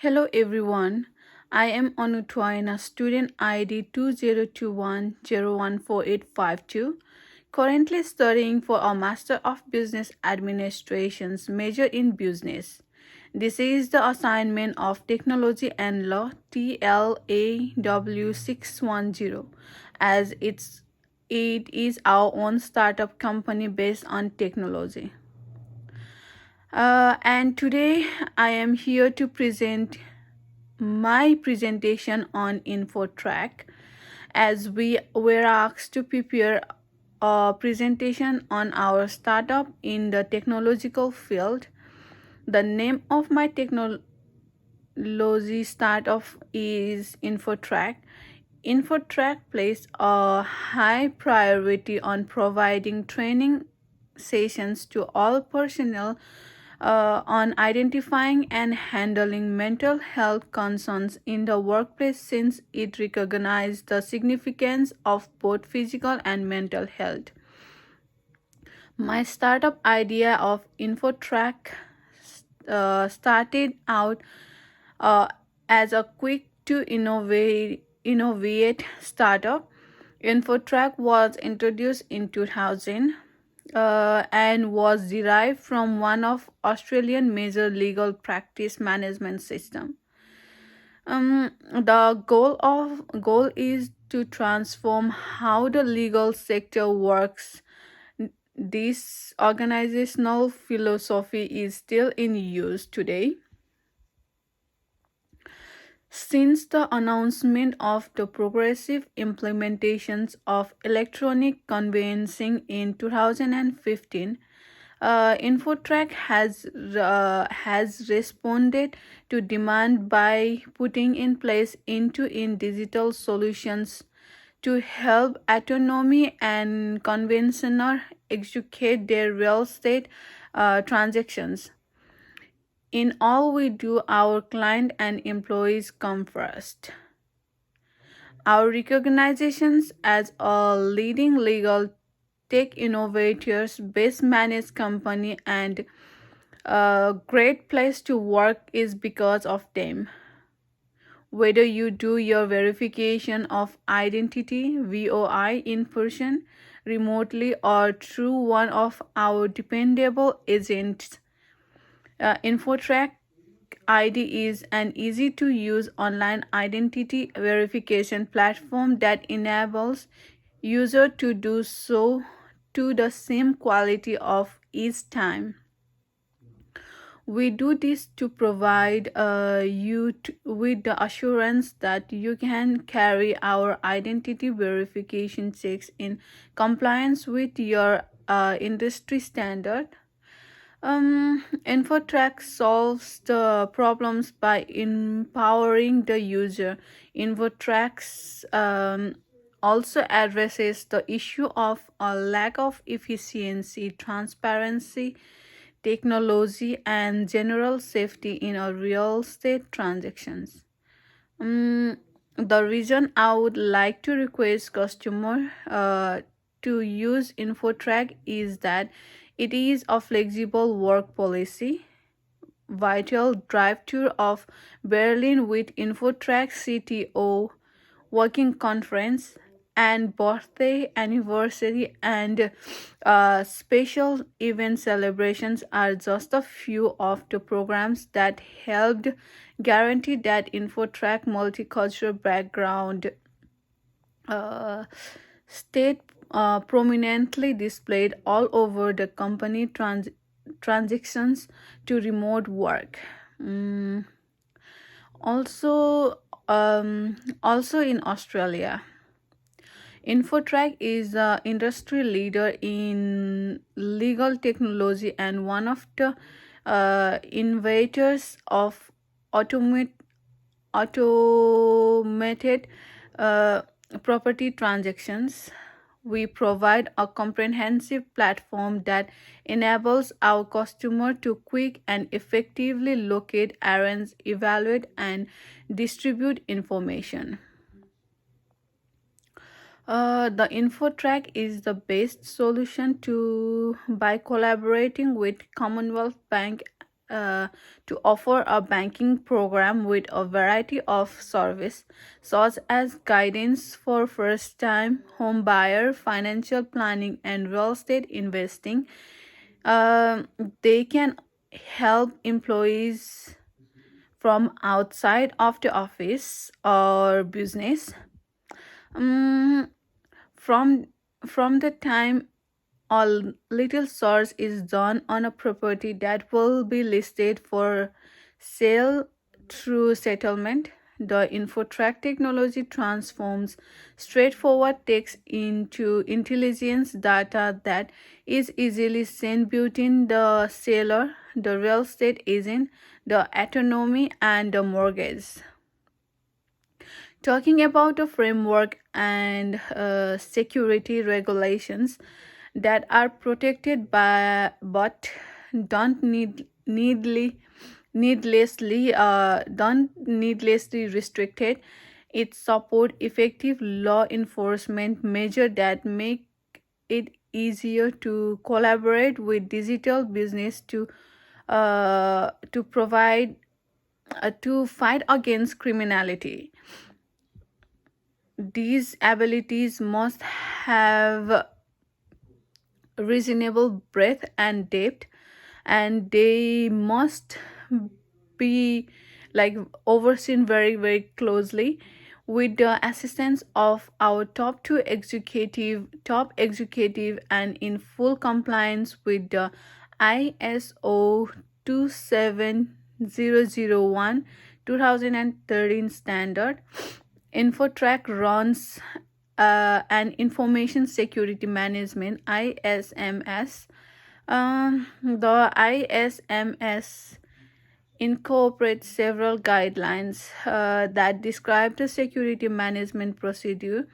Hello everyone. I am Anutwaina, student ID 2021014852, currently studying for a Master of Business Administration's major in business. This is the assignment of Technology and Law TLAW 610 as it is our own startup company based on technology. And today I am here to present my presentation on InfoTrack as we were asked to prepare a presentation on our startup in the technological field. The name of my technology startup is InfoTrack. InfoTrack places a high priority on providing training sessions to all personnel on identifying and handling mental health concerns in the workplace since it recognizes the significance of both physical and mental health. My startup idea of InfoTrack started out uh, as a quick to innovate startup. InfoTrack was introduced in 2000 and was derived from one of Australian major legal practice management system. The goal is to transform how the legal sector works. This organizational philosophy is still in use today. Since the announcement of the progressive implementations of electronic conveyancing in 2015, InfoTrack has responded to demand by putting in place in digital solutions to help autonomy and conventional execute their real estate transactions. In all we do, our client and employees come first. Our recognitions as a leading legal tech innovators, best managed company, and a great place to work is because of them. Whether you do your verification of identity VOI in person, remotely, or through one of our dependable agents, InfoTrack ID is an easy to use online identity verification platform that enables user to do so to the same quality of each time. We do this to provide with the assurance that you can carry our identity verification checks in compliance with your industry standard. InfoTrack solves the problems by empowering the user. InfoTrack also addresses the issue of a lack of efficiency, transparency, technology, and general safety in a real estate transactions. The reason I would like to request customer to use InfoTrack is that it is a flexible work policy. Vital drive tour of Berlin with InfoTrack CTO working conference and birthday anniversary and special event celebrations are just a few of the programs that helped guarantee that InfoTrack multicultural background uh, stayed prominently displayed all over the company transactions to remote work. Mm, also, also in Australia, InfoTrack is the industry leader in legal technology and one of the innovators of automated uh, property transactions. We provide a comprehensive platform that enables our customer to quick and effectively locate, arrange, evaluate, and distribute information. The InfoTrack is the best solution to by collaborating with Commonwealth Bank to offer a banking program with a variety of service such as guidance for first time home buyer, financial planning, and real estate investing. um, they can help employees from outside of the office or business. Um, from from the time a little source is done on a property that will be listed for sale through settlement, the InfoTrack technology transforms straightforward text into intelligence data that is easily sent between the seller, the real estate agent, the attorney, and the mortgage. Talking about the framework and security regulations that are protected by but don't needlessly restricted. It support effective law enforcement measure that make it easier to collaborate with digital business to provide to fight against criminality. These abilities must have reasonable breadth and depth, and they must be like overseen very closely with the assistance of our top executive and in full compliance with the ISO 27001 2013 standard. InfoTrack runs an information security management ISMS. The ISMS incorporates several guidelines that describe the security management procedure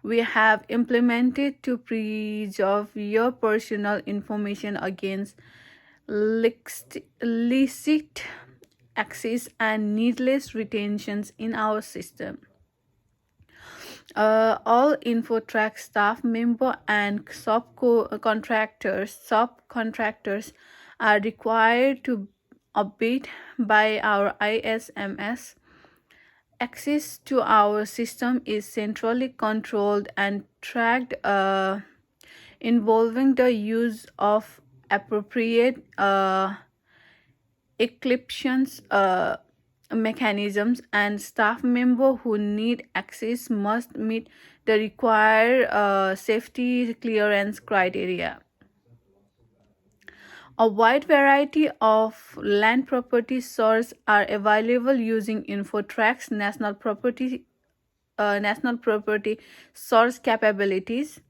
we have implemented to preserve your personal information against illicit access and needless retentions in our system. All InfoTrack staff member and subcontractors are required to abide by our ISMS. Access to our system is centrally controlled and tracked, involving the use of appropriate encryptions mechanisms, and staff members who need access must meet the required safety clearance criteria. A wide variety of land property sources are available using InfoTrack's national property source capabilities.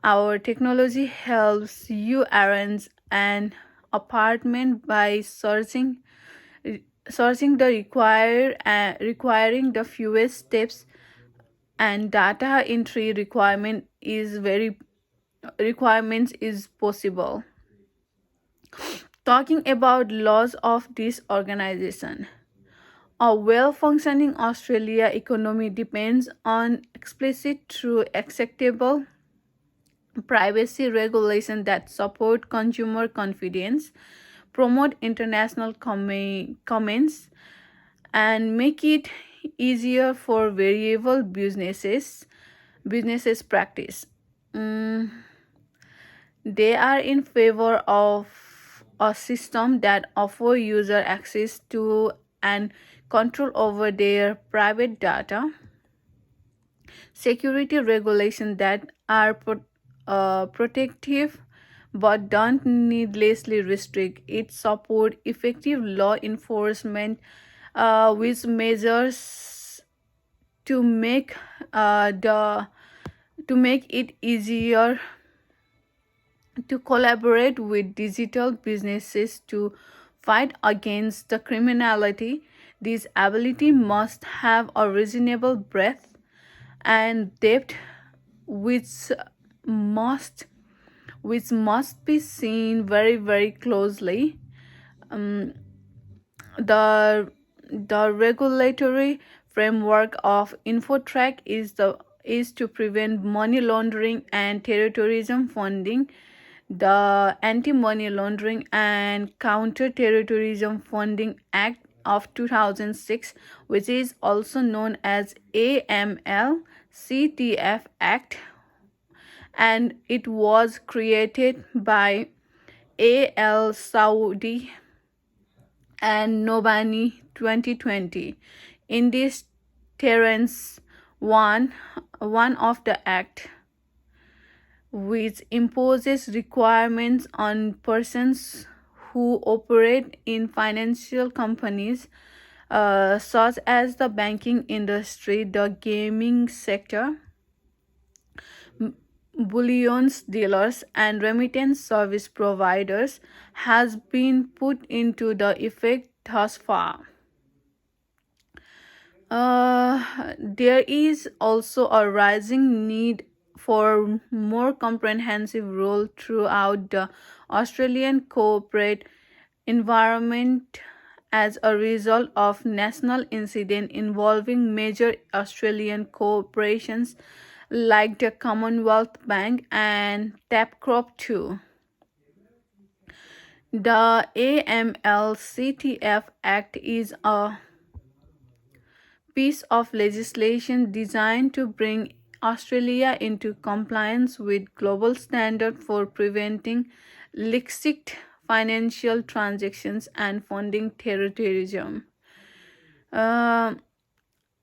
Our technology helps you arrange an apartment by sourcing the requiring the fewest steps, and data entry requirements is possible. Talking about laws of this organization, a well functioning Australia economy depends on explicit through acceptable privacy regulation that support consumer confidence, promote international comments, and make it easier for variable businesses practice. Mm, they are in favor of a system that offer user access to and control over their private data, security regulations that are protective but don't needlessly restrict. It support effective law enforcement with measures to make the to make it easier to collaborate with digital businesses to fight against the criminality. This ability must have a reasonable breadth and depth, which must which must be seen very closely. Um, the the regulatory framework of InfoTrack is to prevent money laundering and terrorism funding. the Anti Money Laundering and Counter-Terrorism Funding Act of 2006, which is also known as AML CTF Act, and it was created by AL Saudi and Nobani 2020. In this Terence 1, one of the act which imposes requirements on persons who operate in financial companies such as the banking industry, the gaming sector, bullions dealers, and remittance service providers, has been put into the effect thus far. There is also a rising need for more comprehensive rule throughout the Australian corporate environment as a result of national incident involving major Australian corporations like the Commonwealth Bank and Tabcorp too. The AML-CTF Act is a piece of legislation designed to bring Australia into compliance with global standards for preventing illicit financial transactions and funding terrorism. Uh,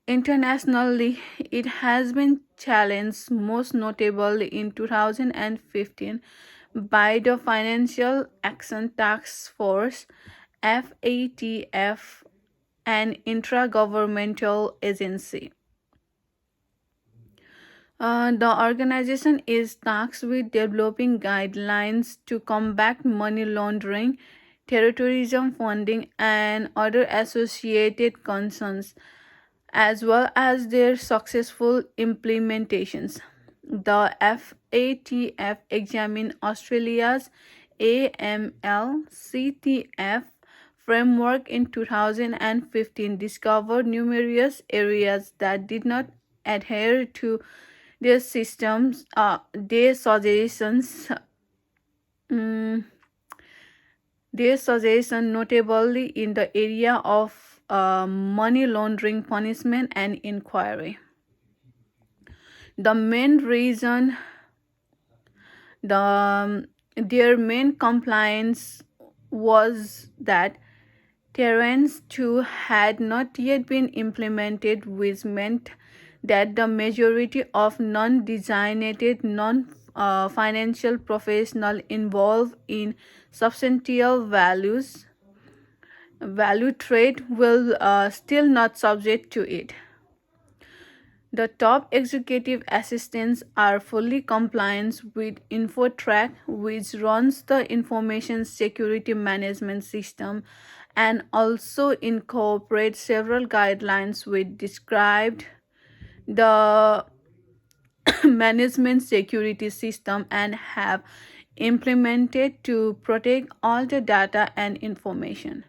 Internationally, it has been challenged, most notably in 2015 by the Financial Action Task Force FATF, an intra-governmental agency. The organization is tasked with developing guidelines to combat money laundering, terrorism funding, and other associated concerns, as well as their successful implementations. The FATF examined Australia's AML CTF framework in 2015, discovered numerous areas that did not adhere to their systems, their suggestions, mm, their suggestion notably in the area of money laundering punishment and inquiry. The main reason their main complaints was that Terence 2 had not yet been implemented, which meant that the majority of non-designated non-financial professionals involved in substantial value trade will still not subject to it. The top executive assistants are fully compliant with InfoTrack, which runs the information security management system and also incorporates several guidelines which described the management security system and have implemented to protect all the data and information.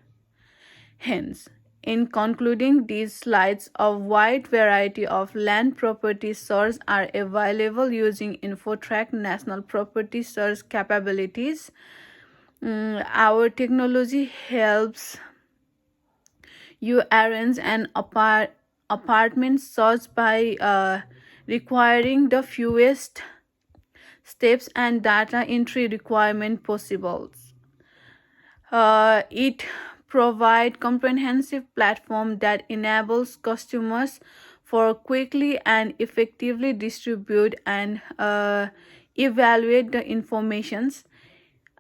Hence, in concluding these slides, a wide variety of land property search are available using InfoTrack National Property Search capabilities. Our technology helps you arrange an apartment search by requiring the fewest steps and data entry requirement possible. It provides comprehensive platform that enables customers for quickly and effectively distribute and evaluate the informations.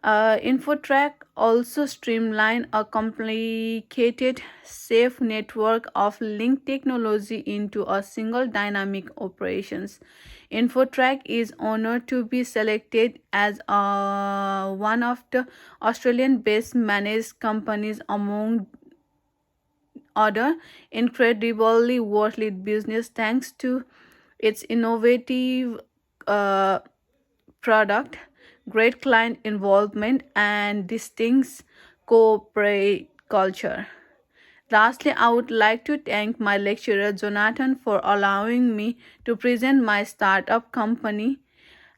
InfoTrack also streamline a complicated, safe network of linked technology into a single dynamic operations. InfoTrack is honored to be selected as one of the Australian best managed companies among other incredibly worthy business thanks to its innovative uh, product, great client involvement, and distinct corporate culture. Lastly, I would like to thank my lecturer Jonathan for allowing me to present my startup company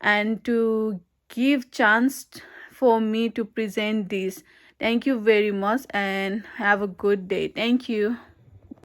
and to give chance for me to present this. Thank you very much and have a good day. Thank you.